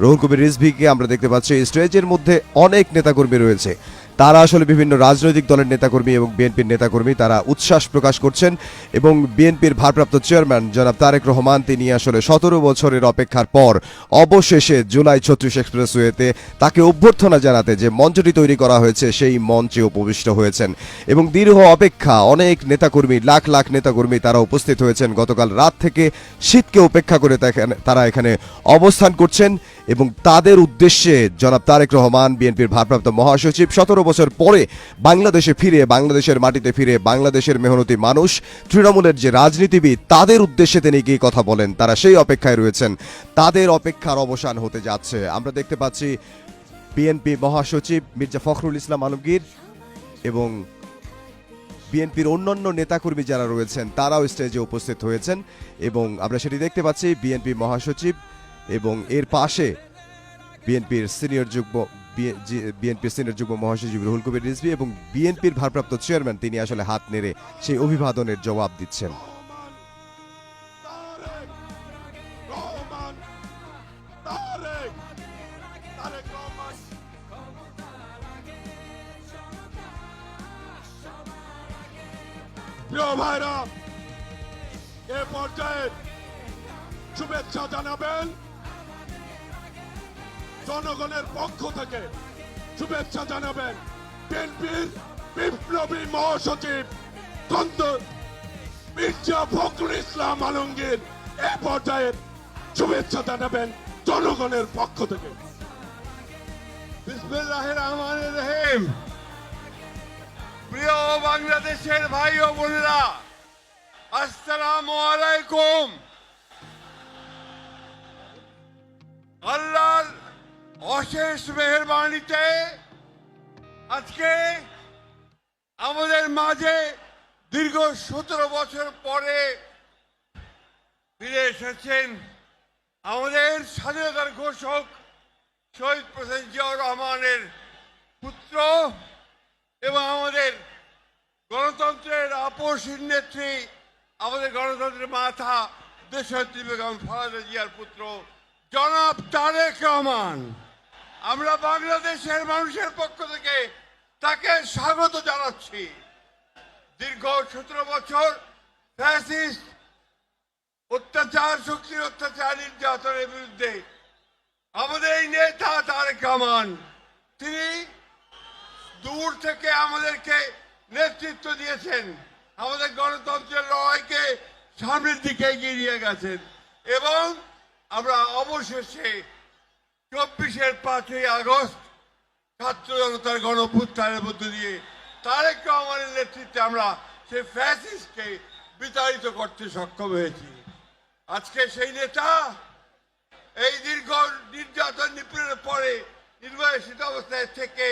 রুহুল কবির রিজভীকে আমরা দেখতে পাচ্ছি স্টেজের মধ্যে অনেক নেতাকর্মী রয়েছে। তারা আসলে বিভিন্ন রাজনৈতিক দলের নেতাকর্মী এবং বিএনপির নেতাকর্মী, তারা উচ্ছ্বাস প্রকাশ করছেন এবং বিএনপির ভারপ্রাপ্ত চেয়ারম্যান জনাব তারেক রহমান তিনি আসলে 17 বছরের অপেক্ষার পর অবশেষে জুলাই 36 এক্সপ্রেসওয়েতে তাকে অভ্যর্থনা জানাতে যে মঞ্চটি তৈরি করা হয়েছে সেই মঞ্চে উপবিষ্ট হয়েছেন এবং দীর্ঘ অপেক্ষা অনেক নেতাকর্মী, লাখ লাখ নেতাকর্মী তারা উপস্থিত হয়েছেন। গতকাল রাত থেকে শীতকে উপেক্ষা করে তারা এখানে অবস্থান করছেন এবং তাদের উদ্দেশ্যে জনাব তারেক রহমান বিএনপির ভারপ্রাপ্ত মহাসচিব 17 বছর পরে বাংলাদেশে ফিরে, বাংলাদেশের মাটিতে ফিরে, বাংলাদেশের মেহনতি মানুষ, তৃণমূলের যে রাজনীতিবিদ তাদের উদ্দেশ্যে তিনি কি কথা বলেন, তারা সেই অপেক্ষায় রয়েছেন। তাদের অপেক্ষার অবসান হতে যাচ্ছে। আমরা দেখতে পাচ্ছি বিএনপি মহাসচিব মির্জা ফখরুল ইসলাম আলমগীর এবং বিএনপির অন্যান্য নেতাকর্মী যারা রয়েছেন তারাও স্টেজে উপস্থিত হয়েছেন এবং আমরা সেটি দেখতে পাচ্ছি বিএনপি মহাসচিব এবং এর পাশে বিএনপির সিনিয়র যুগ্ম মহাসচিব রুহুল কবির রিজভী এবং বিএনপির ভারপ্রাপ্ত চেয়ারম্যান তিনি আসলে হাত নেড়ে সেই অভিবাদনের জবাব দিচ্ছেন। প্রিয় ভাইরা, এ পর্যায়ে শুভেচ্ছা জানাবেন জনগণের পক্ষ থেকে, শুভেচ্ছা জানাবেন বিএনপির বিপ্লবী মহাসচিব মির্জা ফখরুল ইসলাম আলমগীর। এ পর্যায়ে শুভেচ্ছা জানাবেন জনগণের পক্ষ থেকে। বিসমিল্লাহির রহমানির রহিম। প্রিয় বাংলাদেশের ভাই ও বোনেরা, আসসালামু আলাইকুম। আল্লাহর অশেষ মেহেরবানিতে আজকে আমাদের মাঝে দীর্ঘ 17 বছর পরে ফিরে এসেছেন আমাদের স্বাধীনতার ঘোষক শহীদ প্রেসিডেন্ট জিয়াউর রহমানের পুত্র এবং আমাদের গণতন্ত্রের আপসহীন নেত্রী, আমাদের গণতন্ত্রের মাথা দেশনেত্রী বেগম খালেদা জিয়ার পুত্র জনাব তারেক রহমান। আমরা বাংলাদেশের মানুষের পক্ষ থেকে তাকে স্বাগত জানাচ্ছি। দীর্ঘ 17 বছর ফ্যাসিস্ট অত্যাচার, শক্তির অত্যাচার, নির্যাতনের বিরুদ্ধে আমাদের এই নেতা তারেক রহমান তিনি দূর থেকে আমাদেরকে নেতৃত্ব দিয়েছেন, আমাদের গণতন্ত্রের লড়াইকে সামনের দিকে এগিয়ে নিয়ে গেছেন এবং আমরা অবশেষে 24-এর 5ই আগস্ট ছাত্র জনতার গণঅভ্যুত্থানের মধ্য দিয়ে তারেক রহমানের নেতৃত্বে আমরা সেই ফ্যাসিস্টকে বিতাড়িত করতে সক্ষম হয়েছি। আজকে সেই নেতা এই দীর্ঘ নির্যাতন নিপীড়নের পরে নির্বাসিত অবস্থায় থেকে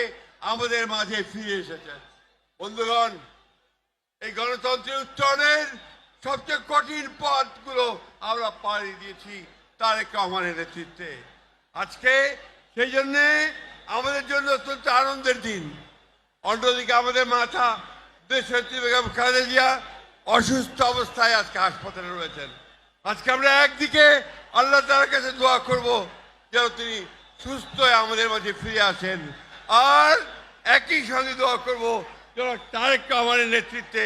আমাদের মাঝে ফিরে এসেছেন। বন্ধুগণ, এই গণতন্ত্রের উত্তরণের সবচেয়ে কঠিন পথগুলো আমরা পাড়ি দিয়েছি তারেক রহমানের নেতৃত্বে। আজকে সেই জন্যে আমাদের জন্য অত্যন্ত আনন্দের দিন। অন্যদিকে আমাদের মাথা দেশনেত্রী বেগম খালেদা জিয়া অসুস্থ অবস্থায় আজকে হাসপাতালে রয়েছেন। আজকে আমরা একদিকে আল্লাহ তাআলার কাছে দোয়া করব যেন তিনি সুস্থ হয়ে আমাদের মাঝে ফিরে আসেন, আর একই সঙ্গে দোয়া করব যেন তারেক রহমানের নেতৃত্বে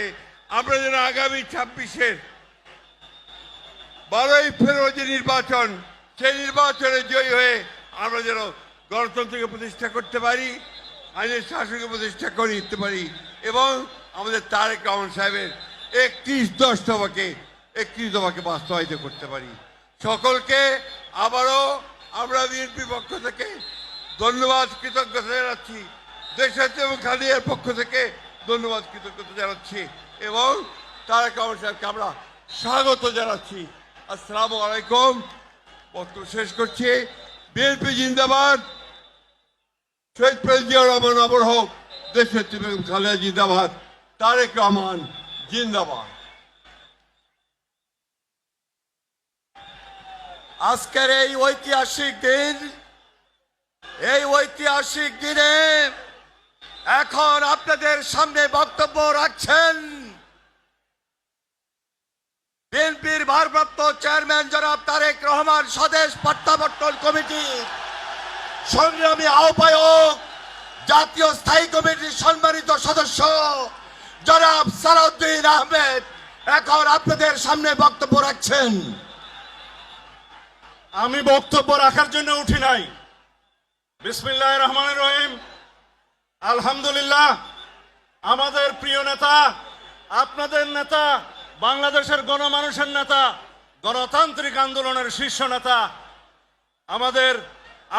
আমরা যেন আগামী 26-এর 12ই ফেব্রুয়ারি যে নির্বাচন, সেই নির্বাচনে জয়ী হয়ে আমরা যেন গণতন্ত্রকে প্রতিষ্ঠা করতে পারি, আইনের শাসনকে প্রতিষ্ঠা করে দিতে পারি এবং আমাদের তারেক রহমান সাহেবের 31 দফাকে বাস্তবায়িত করতে পারি। সকলকে আবারও আমরা বিএনপির পক্ষ থেকে ধন্যবাদ, কৃতজ্ঞতা জানাচ্ছি। দেশনেত্রী এবং খালেদার পক্ষ থেকে ধন্যবাদ, কৃতজ্ঞতা জানাচ্ছি এবং তারেক রহমান সাহেবকে আমরা স্বাগত জানাচ্ছি। আসসালামু আলাইকুম। বক্তব্য শেষ করছি। বিএনপি জিন্দাবাদ, শহীদ প্রেসিডেন্ট জিয়াউর রহমান অমর হোক, দেশনেত্রী বেগম খালেদা জিন্দাবাদ, তারেক রহমান জিন্দাবাদ। আজকের এই ঐতিহাসিক দিনে এখন আপনাদের সামনে বক্তব্য রাখছেন বিএনপির ভারপ্রাপ্ত চেয়ারম্যান জনাব তারেক রহমান, স্বদেশ প্রত্যাবর্তন কমিটি সংগ্রামী আহ্বায়ক, জাতীয় স্থায়ী কমিটির সম্মানিত সদস্য জনাব সালাউদ্দিন আহমেদ এখন আপনাদের সামনে বক্তব্য রাখছেন। আমি বক্তব্য রাখার জন্য উঠি নাই। বিসমিল্লাহির রহমানির রহিম। আলহামদুলিল্লাহ, আমাদের প্রিয় নেতা, আপনাদের নেতা, বাংলাদেশের গণমানুষের নেতা, গণতান্ত্রিক আন্দোলনের শীর্ষ নেতা, আমাদের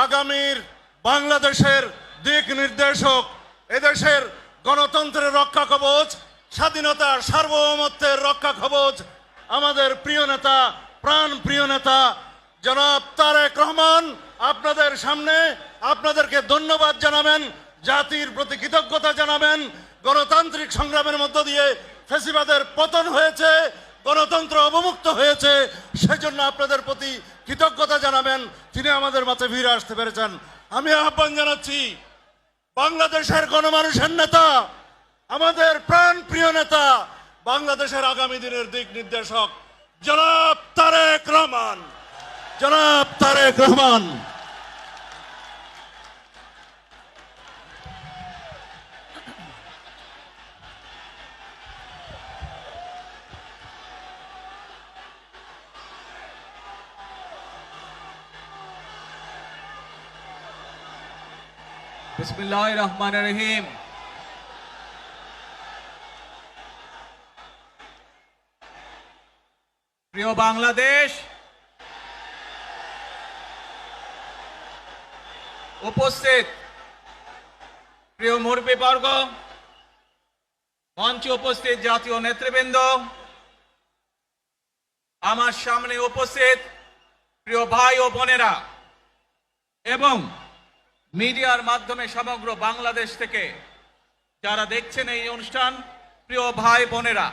আগামীর বাংলাদেশের দিক নির্দেশক, এদেশের গণতন্ত্রের রক্ষা কবচ, স্বাধীনতার সার্বভৌমত্বের রক্ষা কবচ, আমাদের প্রিয় নেতা, প্রাণ প্রিয় নেতা জনাব তারেক রহমান আপনাদের সামনে আপনাদেরকে ধন্যবাদ জানাবেন, জাতির প্রতি কৃতজ্ঞতা জানাবেন। গণতান্ত্রিক সংগ্রামের মধ্য দিয়ে ফ্যাসিবাদের পতন হয়েছে, গণতন্ত্র অবমুক্ত হয়েছে, সেজন্য আপনাদের প্রতি কৃতজ্ঞতা জানাবেন। তিনি আমাদের মাঝে ফিরে আসতে পেরেছেন। আমি আহ্বান জানাচ্ছি বাংলাদেশের গণমানুষের নেতা, আমাদের প্রাণ প্রিয় নেতা, বাংলাদেশের আগামী দিনের দিক নির্দেশক জনাব তারেক রহমান, জনাব তারেক রহমান। বিসমিল্লাহির রহমানির রহিম। প্রিয় বাংলাদেশ, উপস্থিত প্রিয় মুরব্বীবর্গ, মঞ্চে উপস্থিত জাতীয় নেতৃবৃন্দ, আমার সামনে উপস্থিত প্রিয় ভাই ও বোনেরা এবং মিডিয়ার মাধ্যমে সমগ্র বাংলাদেশ থেকে যারা দেখছেন এই অনুষ্ঠান, প্রিয় ভাই বোনেরা,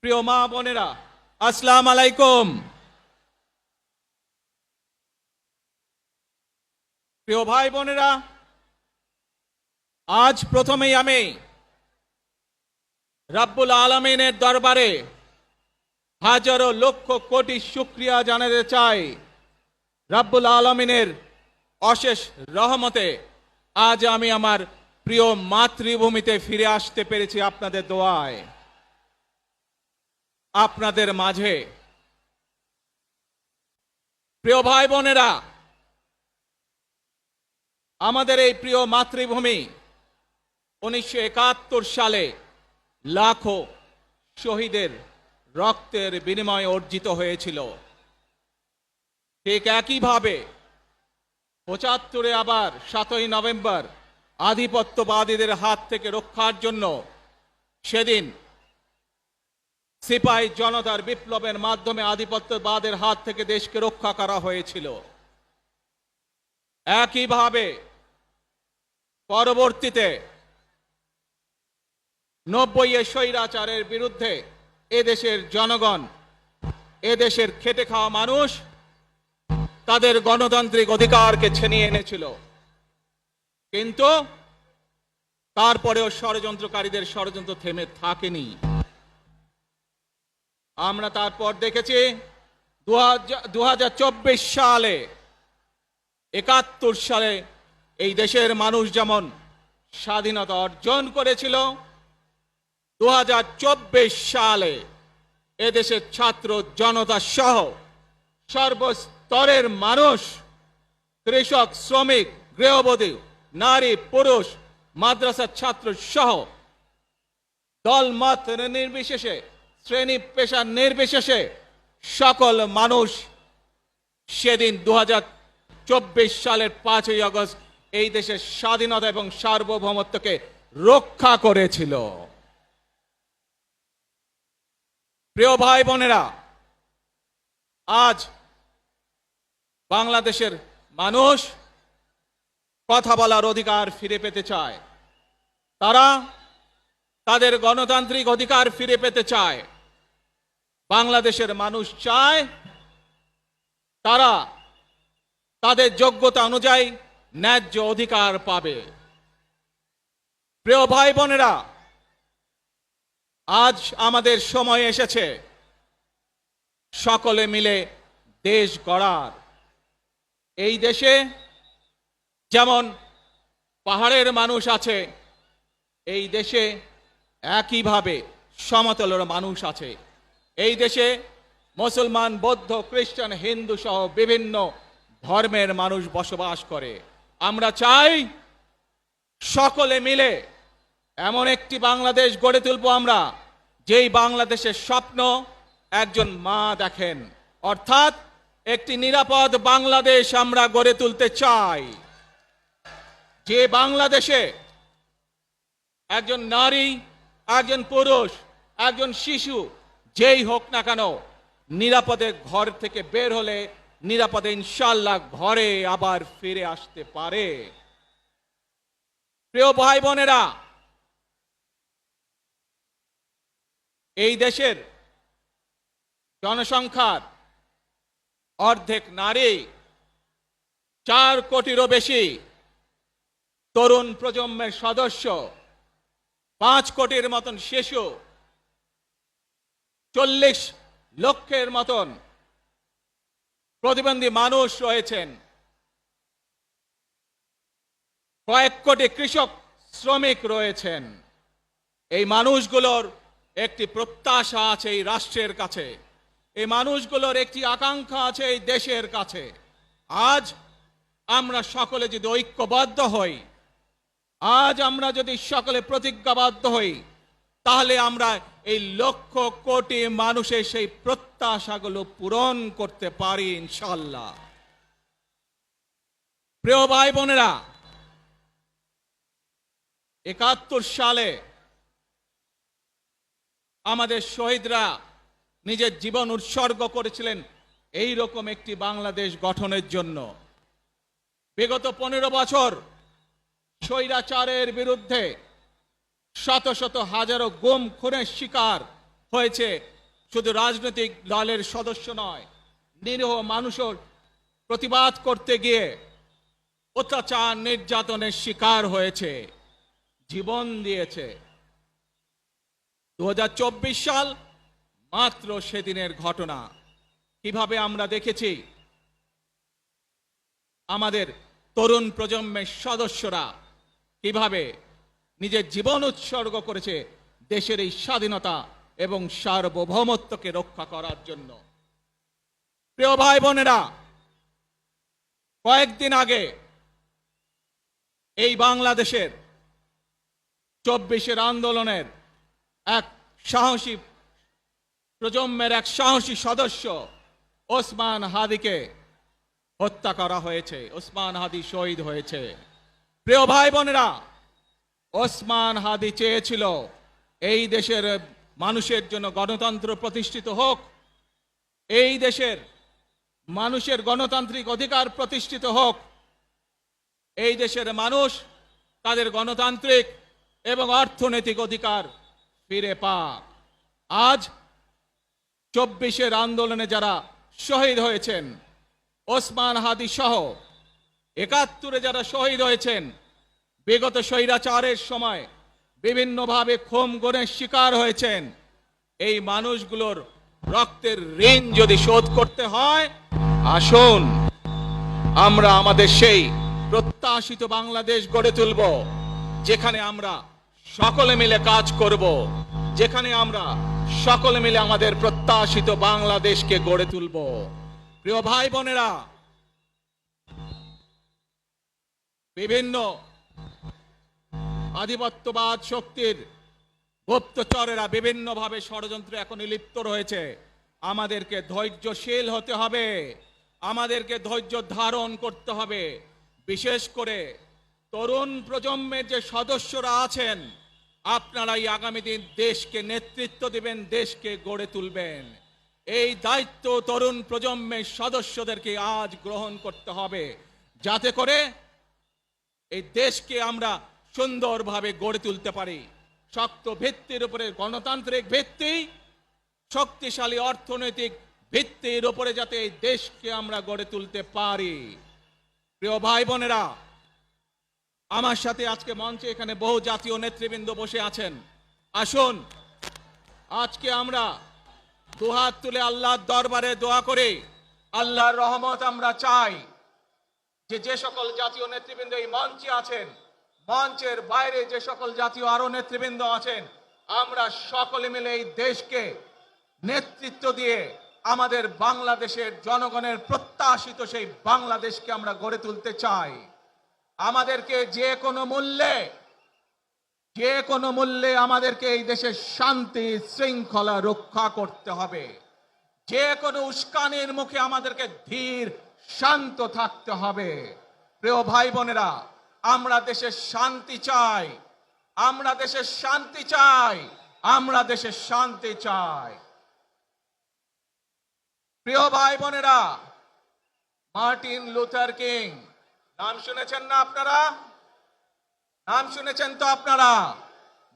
প্রিয় মা বোনেরা, আসসালামু আলাইকুম। প্রিয় ভাই বোনেরা, আজ প্রথমেই আমি রাব্বুল আলামিনের দরবারে হাজারো লক্ষ কোটি শুকরিয়া জানাতে চাই। রাব্বুল আলামিনের অশেষ রহমতে আজ আমি আমার প্রিয় মাতৃভূমিতে ফিরে আসতে পেরেছি আপনাদের দোয়ায়। আপনাদের মাঝে প্রিয় ভাই বোনেরা, আমাদের এই প্রিয় মাতৃভূমি 1971 সালে লাখো শহীদের রক্তের বিনিময়ে অর্জিত হয়েছিল। ঠিক একইভাবে 75-এ আবার 7ই নভেম্বর আধিপত্যবাদীদের হাত থেকে রক্ষার জন্য সেদিন সিপাহী জনতার বিপ্লবের মাধ্যমে আধিপত্যবাদের হাত থেকে দেশকে রক্ষা করা হয়েছিল। একইভাবে পরবর্তীতে 90-এ স্বৈরাচারের বিরুদ্ধে এদেশের জনগণ, এদেশের খেটে খাওয়া মানুষ তাদের গণতান্ত্রিক অধিকারকে ছিনিয়ে এনেছিল। কিন্তু তারপরেও ষড়যন্ত্রকারীদের ষড়যন্ত্র থেমে থাকেনি। আমরা তারপর দেখেছি 2024 সালে, 71 সালে এই দেশের মানুষ যেমন স্বাধীনতা অর্জন করেছিল, 2024 সালে এদেশের ছাত্র জনতা সহ সর্বস্তরের মানুষ, কৃষক, শ্রমিক, গৃহবধূ, নারী, পুরুষ, মাদ্রাসার ছাত্র সহ দল মত নির্বিশেষে, শ্রেণী পেশা নির্বিশেষে সকল মানুষ সেদিন 2024 সালের 5ই আগস্ট এই দেশের স্বাধীনতা এবং সার্বভৌমত্বকে রক্ষা করেছিল। প্রিয় ভাই বোনেরা, আজ বাংলাদেশের মানুষ কথা বলার অধিকার ফিরে পেতে চায়। তারা তাদের গণতান্ত্রিক অধিকার ফিরে পেতে চায়। বাংলাদেশের মানুষ চায় তারা তাদের যোগ্যতা অনুযায়ী ন্যায্য অধিকার পাবে। প্রিয় ভাই বোনেরা, আজ আমাদের সময় এসেছে সকলে মিলে দেশ গড়ার। এই দেশে যেমন পাহাড়ের মানুষ আছে এই দেশে, একইভাবে সমতলের মানুষ আছে এই দেশে। মুসলমান, বৌদ্ধ, খ্রিস্টান, হিন্দু সহ বিভিন্ন ধর্মের মানুষ বসবাস করে। আমরা চাই সকলে মিলে এমন একটি বাংলাদেশ গড়ে তুলব আমরা, যেই বাংলাদেশের স্বপ্ন একজন মা দেখেন, অর্থাৎ একটি নিরাপদ বাংলাদেশ আমরা গড়ে তুলতে চাই। যে বাংলাদেশে একজন নারী, একজন পুরুষ, একজন শিশু যেই হোক না কেন নিরাপদে ঘর থেকে বের হলে নিরাপদে ইনশাআল্লাহ ঘরে আবার ফিরে আসতে পারে। প্রিয় ভাই বোনেরা, এই দেশের জনসংখ্যার অর্ধেক নারী, 4 কোটিরও বেশি তরুণ প্রজন্মের সদস্য, 5 কোটির মতন শিশু, 40 লক্ষের মতন প্রতিবন্ধী মানুষ রয়েছেন, কয়েক কোটি কৃষক শ্রমিক রয়েছেন। এই মানুষগুলোর একটি প্রত্যাশা আছে এই রাষ্ট্রের কাছে, এই মানুষগুলোর একটি আকাঙ্ক্ষা আছে এই দেশের কাছে। আজ আমরা সকলে যদি ঐক্যবদ্ধ হই, আজ আমরা যদি সকলে প্রতিজ্ঞাবদ্ধ হই, তাহলে আমরা এই লক্ষ কোটি মানুষের সেই প্রত্যাশাগুলো পূরণ করতে পারি ইনশাআল্লাহ। প্রিয় ভাই বোনেরা, 71 সালে আমাদের শহীদরা নিজের জীবন উৎসর্গ করেছিলেন এই রকম একটি বাংলাদেশ গঠনের জন্য। বিগত 15 বছর স্বৈরাচারের বিরুদ্ধে শত শত হাজারো গুম খুনের শিকার হয়েছে শুধু রাজনৈতিক দলের সদস্য নয়, নিরীহ মানুষের প্রতিবাদ করতে গিয়ে অত্যাচার নির্যাতনের শিকার হয়েছে, জীবন দিয়েছে। 2024 সাল মাত্র সেদিনের ঘটনা। কিভাবে আমরা দেখেছি আমাদের তরুণ প্রজন্মের সদস্যরা কিভাবে নিজের জীবন উৎসর্গ করেছে দেশের এই স্বাধীনতা এবং সার্বভৌমত্বকে রক্ষা করার জন্য। প্রিয় ভাই বোনেরা, কয়েকদিন আগে এই বাংলাদেশের 24 আন্দোলনের এক সাহসী প্রজন্মের এক সাহসী সদস্য ওসমান হাদিকে হত্যা করা হয়েছে। ওসমান হাদি শহীদ হয়েছে। প্রিয় ভাই বোনেরা, ওসমান হাদি চেয়েছিল এই দেশের মানুষের জন্য গণতন্ত্র প্রতিষ্ঠিত হোক, এই দেশের মানুষের গণতান্ত্রিক অধিকার প্রতিষ্ঠিত হোক, এই দেশের মানুষ তাদের গণতান্ত্রিক এবং অর্থনৈতিক অধিকার ফিরে পাক। আজ 24 আন্দোলনে যারা শহীদ হয়েছেন, ওসমান হাদি সহ 71 যারা শহীদ হয়েছেন, বিগত স্বৈরাচারের সময় বিভিন্নভাবে খুন গুমের শিকার হয়েছেন, এই মানুষগুলোর রক্তের ঋণ যদি শোধ করতে হয়, আসুন আমরা আমাদের সেই প্রত্যাশিত বাংলাদেশ গড়ে তুলব, যেখানে আমরা সকলে মিলে কাজ করব, যেখানে আমরা সকলে মিলে আমাদের প্রত্যাশিত বাংলাদেশকে গড়ে তুলব। প্রিয় ভাই বোনেরা, বিভিন্ন আধিপত্যবাদ শক্তির গুপ্তচরেরা বিভিন্নভাবে ষড়যন্ত্রে এখন লিপ্ত রয়েছে। আমাদেরকে ধৈর্যশীল হতে হবে, আমাদেরকে ধৈর্য ধারণ করতে হবে। বিশেষ করে তরুণ প্রজন্মের যে সদস্যরা আছেন, আপনারাই আগামী দিন দেশকে নেতৃত্ব দিবেন, দেশকে গড়ে তুলবেন। এই দায়িত্ব তরুণ প্রজন্মের সদস্যদেরকে আজ গ্রহণ করতে হবে, যাতে করে এই দেশকে আমরা সুন্দরভাবে গড়ে তুলতে পারি। শক্ত ভিত্তির উপরে গণতান্ত্রিক ভিত্তি, শক্তিশালী অর্থনৈতিক ভিত্তির উপরে যাতে এই দেশকে আমরা গড়ে তুলতে পারি। প্রিয় ভাই বোনেরা, আমার সাথে আজকে মঞ্চে এখানে বহু জাতীয় নেতৃবৃন্দ বসে আছেন। আসুন আজকে আমরা দুহাত তুলে আল্লাহর দরবারে দোয়া করে আল্লাহর রহমত আমরা চাই। যে সকল জাতীয় নেতৃবৃন্দ এই মঞ্চে আছেন, মঞ্চের বাইরে যে সকল জাতীয় আরো নেতৃবৃন্দ আছেন, আমরা সকলে মিলে এই দেশকে নেতৃত্ব দিয়ে আমাদের বাংলাদেশের জনগণের প্রত্যাশিত সেই বাংলাদেশকে আমরা গড়ে তুলতে চাই। আমাদেরকে যে কোনো মূল্যে আমাদেরকে এই দেশের শান্তি শৃঙ্খলা রক্ষা করতে হবে। যে কোনো উস্কানির মুখে আমাদেরকে ধীর শান্ত থাকতে হবে। প্রিয় ভাই বোনেরা, আমরা দেশের শান্তি চাই, আমরা দেশের শান্তি চাই, আমরা দেশের শান্তি চাই। প্রিয় ভাই বোনেরা, মার্টিন লুথার কিং নাম শুনেছেন না আপনারা? নাম শুনেছেন তো আপনারা?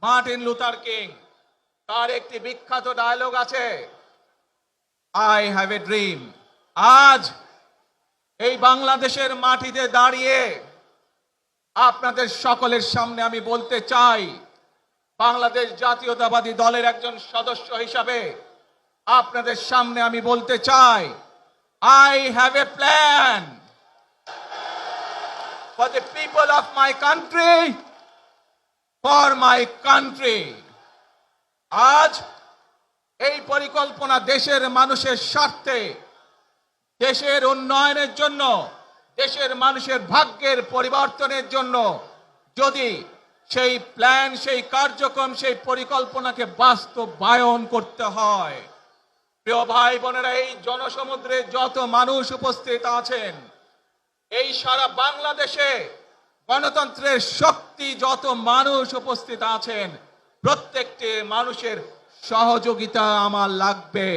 মার্টিন লুথার কিং, তার একটি বিখ্যাত ডায়লগ আছে, আই হ্যাভ এ ড্রিম। আজ এই বাংলাদেশের মাটিতে দাঁড়িয়ে আপনাদের সকলের সামনে আমি বলতে চাই, বাংলাদেশ জাতীয়তাবাদী দলের একজন সদস্য হিসাবে আপনাদের সামনে আমি বলতে চাই, I have a plan for the people of my country, for my country. আজ এই পরিকল্পনা দেশের মানুষের স্বার্থে, দেশের উন্নয়নের জন্য, দেশের মানুষের ভাগ্যের পরিবর্তনের জন্য যদি সেই প্ল্যান, সেই কার্যক্রম, সেই পরিকল্পনাকে বাস্তবায়ন করতে হয়, প্রিয় ভাই বোনেরা, এই জনসমুদ্রে যত মানুষ উপস্থিত আছেন, এই সারা বাংলাদেশে গণতন্ত্রের শক্তি যত মানুষ উপস্থিত আছেন, প্রত্যেকটি মানুষের সহযোগিতা আমার লাগবে।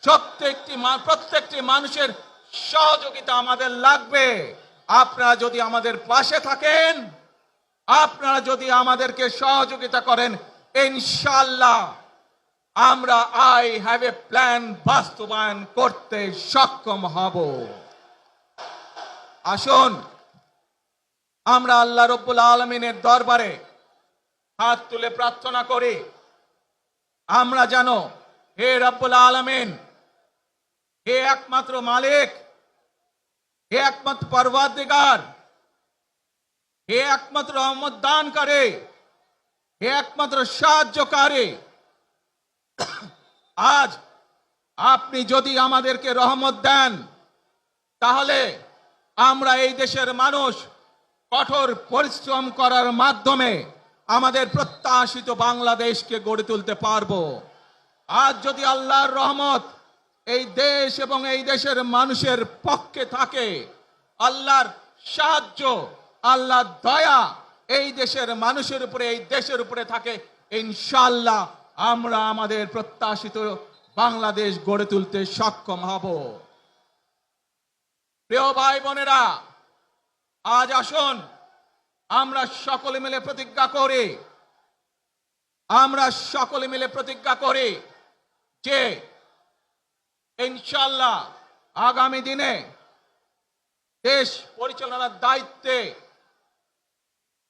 প্রত্যেকটি মানুষের সহযোগিতা আমাদের লাগবে। আপনারা যদি আমাদের পাশে থাকেন, আপনারা যদি আমাদেরকে সহযোগিতা করেন, ইনশাআল্লাহ আমরা আই হ্যাভ এ প্ল্যান বাস্তবায়ন করতে সক্ষম হব। আসুন আমরা আল্লাহ রব্বুল আলামিনের দরবারে হাত তুলে প্রার্থনা করি, আমরা যেন, হে রব্বুল আলামিন, হে একমাত্র মালিক, হে একমাত্র পরওয়ারদিগার, হে একমাত্র রহমত দানকারী, হে একমাত্র সাহায্যকারী, আজ আপনি যদি আমাদেরকে রহমত দেন, তাহলে আমরা এই দেশের মানুষ কঠোর পরিশ্রম করার মাধ্যমে আমাদের প্রত্যাশিত বাংলাদেশকে গড়ে তুলতে পারবো। আজ যদি আল্লাহর রহমত এই দেশ এবং এই দেশের মানুষের পক্ষে থাকে, আল্লাহর সাহায্য, আল্লাহর দয়া এই দেশের মানুষের উপরে, এই দেশের উপরে থাকে, ইনশাআল্লাহ আমরা আমাদের প্রত্যাশিত বাংলাদেশ গড়ে তুলতে সক্ষম হব। প্রিয় ভাই বোনেরা, আজ আসুন আমরা সকলে মিলে প্রতিজ্ঞা করি, আমরা সকলে মিলে প্রতিজ্ঞা করি যে ইনশাআল্লাহ আগামী দিনে দেশ পরিচালনার দায়িত্বে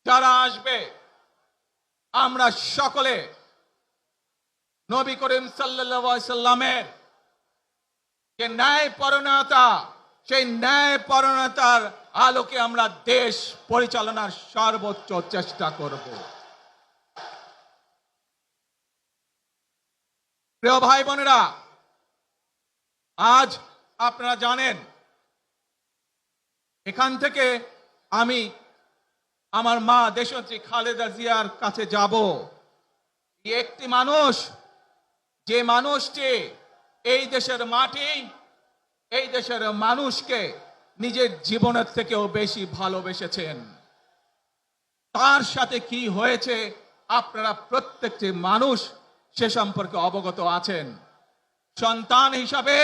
যারা আসবে, আমরা সকলে নবী করিম সাল্লাল্লাহু আলাইহি সাল্লামের যে ন্যায়পরায়ণতা, সেই ন্যায়পরায়ণতার আলোকে আমরা দেশ পরিচালনার সর্বোচ্চ চেষ্টা করব। প্রিয় ভাই বোনেরা, আজ আপনারা জানেন, এখান থেকে আমি আমার মা দেশনেত্রী খালেদা জিয়ার কাছে যাব। একটি মানুষ, যে মানুষটি এই দেশের মাটি, এই দেশের মানুষকে নিজের জীবনের থেকেও বেশি ভালোবেসেছেন, তার সাথে কি হয়েছে আপনারা প্রত্যেকটি মানুষ সে সম্পর্কে অবগত আছেন। সন্তান হিসাবে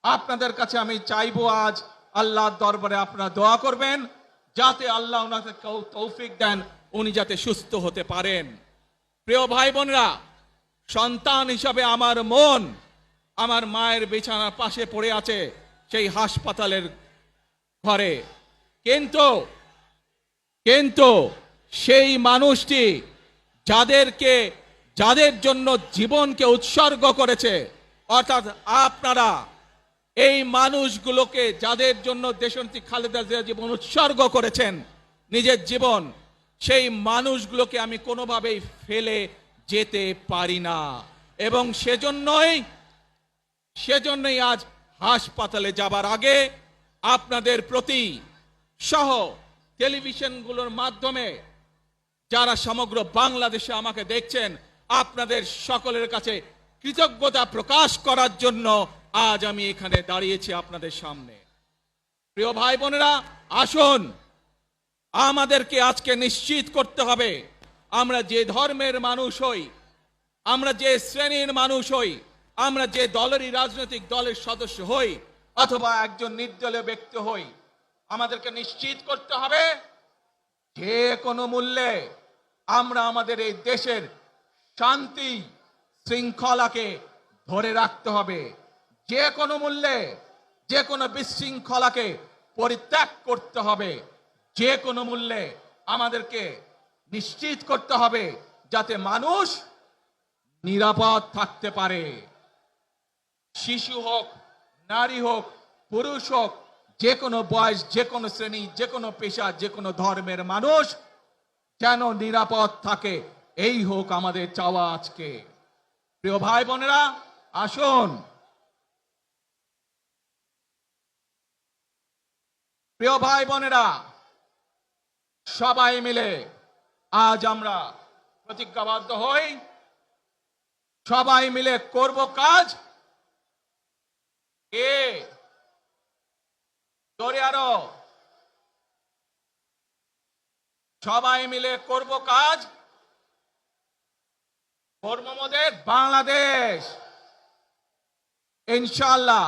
আপনাদের কাছে আমি চাইবো, আজ আল্লাহর দরবারে আপনারা দোয়া করবেন যাতে আল্লাহ ওনাকে তৌফিক দেন, উনি যাতে সুস্থ হতে পারেন। প্রিয় ভাই বোনেরা, সন্তান হিসাবে আমার মন আমার মায়ের বিছানার পাশে পড়ে আছে সেই হাসপাতালের ঘরে, কিন্তু সেই মানুষটি যাদের জন্য জীবনকে উৎসর্গ করেছে, অর্থাৎ আপনারা, এই মানুষগুলোকে যাদের জন্য দেশনেত্রী খালেদা জিয়া জীবন উৎসর্গ করেছেন নিজের জীবন, সেই মানুষগুলোকে আমি কোনোভাবেই ফেলে যেতে পারি না। এবং সেজন্যই আজ হাসপাতালে যাবার আগে আপনাদের প্রতি সহ টেলিভিশনগুলোর মাধ্যমে যারা সমগ্র বাংলাদেশে আমাকে দেখছেন, আপনাদের সকলের কাছে কৃতজ্ঞতা প্রকাশ করার জন্য আজ আমি এখানে দাঁড়িয়েছি আপনাদের সামনে। প্রিয় ভাই বোনেরা, আসুন আমাদেরকে আজকে নিশ্চিত করতে হবে, আমরা যে ধর্মের মানুষ হই, আমরা যে শ্রেণীর মানুষ হই, আমরা যে দলেরই রাজনৈতিক দলের সদস্য হই অথবা একজন নির্দলীয় ব্যক্তি হই, আমাদেরকে নিশ্চিত করতে হবে যে কোনো মূল্যে আমরা আমাদের এই দেশের শান্তি শৃঙ্খলাকে ধরে রাখতে হবে। যে কোনো মূল্যে যে কোনো বিশৃঙ্খলাকে পরিত্যাগ করতে হবে। যে কোনো মূল্যে আমাদেরকে নিশ্চিত করতে হবে যাতে মানুষ নিরাপদ থাকতে পারে। শিশু হোক, নারী হোক, পুরুষ হোক, যে কোনো বয়স, যে কোনো শ্রেণী, যে কোনো পেশা, যে কোনো ধর্মের মানুষ যেন নিরাপদ থাকে, এই হোক আমাদের চাওয়া আজকে। প্রিয় ভাই বোনেরা, আসুন প্রিয় ভাই বোনেরা, সবাই মিলে আজ আমরা প্রতিজ্ঞাবদ্ধ হই, সবাই মিলে করব কাজ। জোরে আরো, সবাই মিলে করব কাজ, করব মোদের বাংলাদেশ। ইনশাআল্লাহ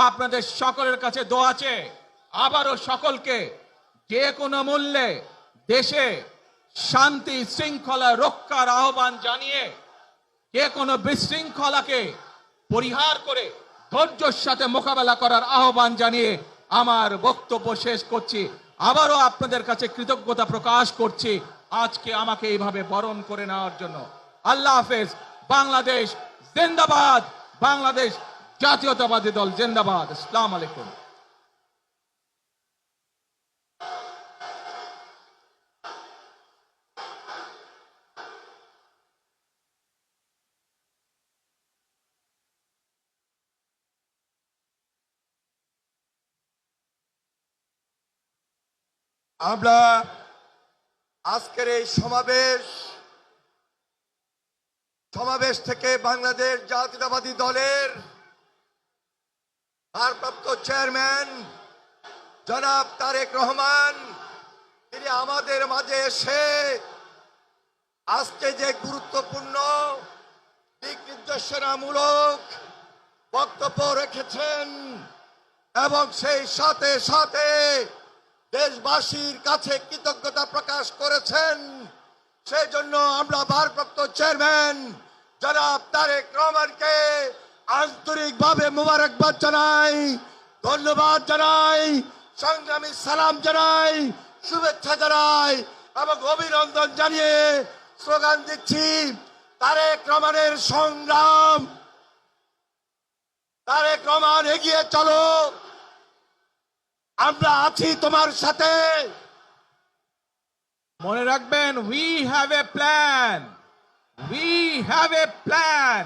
আপনাদের সকলের কাছে দোয়া আছে, আবারও সকলকে যে কোনো মূল্যে দেশে শান্তি শৃঙ্খলা রক্ষার আহ্বান জানিয়ে যে কোনো বিশৃঙ্খলাকে পরিহার করে ধৈর্যের সাথে মোকাবেলা করার আহ্বান জানিয়ে আমার বক্তব্য শেষ করছি। আবারও আপনাদের কাছে কৃতজ্ঞতা প্রকাশ করছি আজকে আমাকে এইভাবে বরণ করে নেওয়ার জন্য। আল্লাহ হাফেজ। বাংলাদেশ জিন্দাবাদ, বাংলাদেশ জাতীয়তাবাদী দল জিন্দাবাদ। আসসালামু আলাইকুম। আমরা আজকের এই সমাবেশ থেকে বাংলাদেশ জাতীয়তাবাদী দলের ভারপ্রাপ্ত চেয়ারম্যান জনাব তারেক রহমান, তিনি আমাদের মাঝে এসে আজকে যে গুরুত্বপূর্ণ দিক নির্দেশনামূলক বক্তব্য রেখেছেন এবং সেই সাথে সাথে দেশবাসীর কাছে কৃতজ্ঞতা প্রকাশ করেছেন, সেই জন্য আমরা ভারপ্রাপ্ত চেয়ারম্যান জনাব তারেক রহমানকে আন্তরিকভাবে মোবারকবাদ জানাই, ধন্যবাদ জানাই, সংগ্রামী সালাম জানাই, শুভেচ্ছা জানাই এবং অভিনন্দন জানিয়ে স্লোগান দিচ্ছি, তারেক রহমানের সংগ্রাম, তারেক রহমান এগিয়ে চলো, আমরা আছি তোমার সাথে। মনে রাখবেন, we have a plan, we have a plan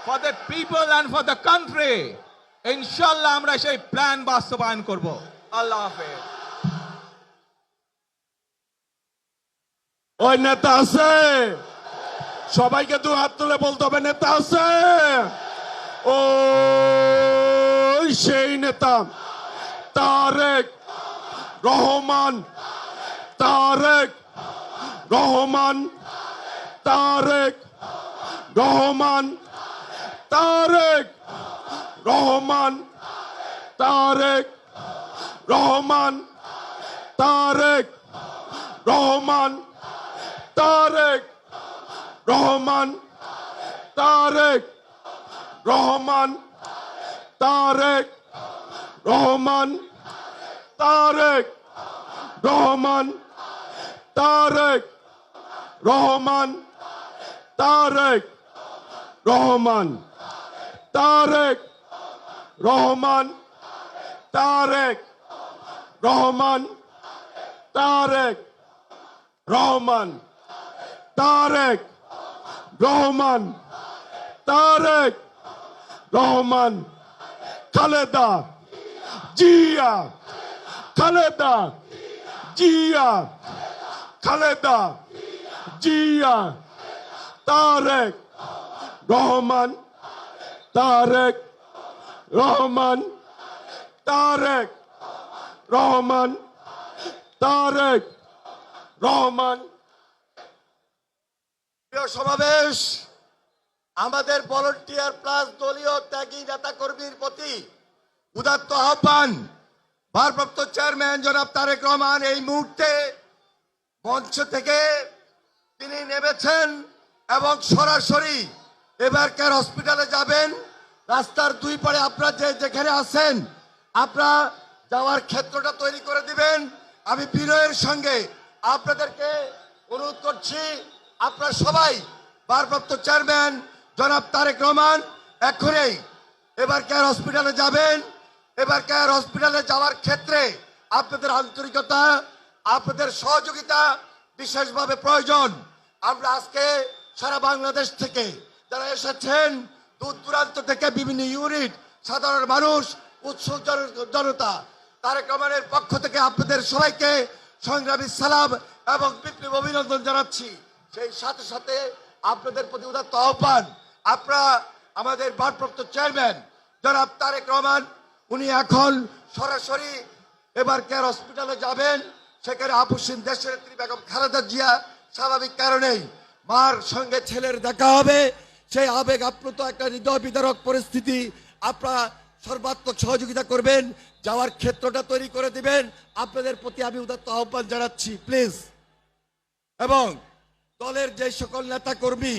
for the people and for the country. ইনশাআল্লাহ আমরা সেই প্ল্যান বাস্তবায়ন করব। আল্লাহ হাফেজ। ওই নেতা আছে, সবাইকে দু হাত তুলে বলতে হবে নেতা আছে। ও সেই নেতা তারেক রহমান, তারেক রহমান, তারেক রহমান, তারেক রহমান, তারেক রহমান, তারেক রহমান, তারেক রহমান, তারেক রহমান, তারেক রহমান, তারেক রহমান, তারেক রহমান, তারেক রহমান, তারেক রহমান, তারেক রহমান, তারেক রহমান, তারেক রহমান, তারেক রহমান, খালেদা জিয়া, খালেদা জিয়া, খালেদা জিয়া, তারেক রহমান, তারেক রহমান, তারেক রহমান, তারেক রহমান। প্রিয় সমাবেশ, আমাদের ভলান্টিয়ার প্লাস দলীয় ত্যাগী নেতা কর্মীর প্রতি উদাত্ত আহ্বান। ভারপ্রাপ্ত চেয়ারম্যান জনাব তারেক রহমান এই মুহূর্তে মঞ্চ থেকে তিনি নেমেছেন এবং সরাসরি এবার কেয়ার হসপিটালে যাবেন। রাস্তার দুই পারে আপনারা যেখানে আছেন আপনারা যাওয়ার ক্ষেত্রটা তৈরি করে দিবেন। আমি বিনয়ের সঙ্গে আপনাদেরকে অনুরোধ করছি, আপনারা সবাই ভারপ্রাপ্ত চেয়ারম্যান জনাব তারেক রহমান এখনই এবার কেয়ার হসপিটালে যাবেন। এবার কেয়ার হসপিটালে যাওয়ার ক্ষেত্রে আপনাদের আন্তরিকতা, আপনাদের সহযোগিতা বিশেষভাবে প্রয়োজন। আমরা আজকে সারা বাংলাদেশ থেকে যারা এসেছেন, দূর দূরান্ত থেকে বিভিন্ন ইউনিট, সাধারণ মানুষ, উৎসুক জনতা, তারেক রহমানের পক্ষ থেকে আপনাদের সবাইকে সংগ্রামী সালাম এবং বিপ্লবী অভিনন্দন জানাচ্ছি। সেই সাথে সাথে আপনাদের প্রতি উদাত্ত আহ্বান, আপনারা আমাদের ভারপ্রাপ্ত চেয়ারম্যান জনাব তারেক রহমান উনি এখন সরাসরি এবার কেয়ার হসপিটালে যাবেন। সেখানে আপসীন দেশের নেত্রী বেগম খালেদা জিয়া স্বাভাবিক কারণেই মার সঙ্গে ছেলের দেখা হবে। সেই আবেগ আপ্লুত একটা হৃদয় বিদারক পরিস্থিতি, আপনারা সর্বাত্মক সহযোগিতা করবেন, যাওয়ার ক্ষেত্রটা তৈরি করে দিবেন। আপনাদের প্রতি আমি উদাত্ত আহ্বান জানাচ্ছি প্লিজ। এবং দলের যে সকল নেতা কর্মী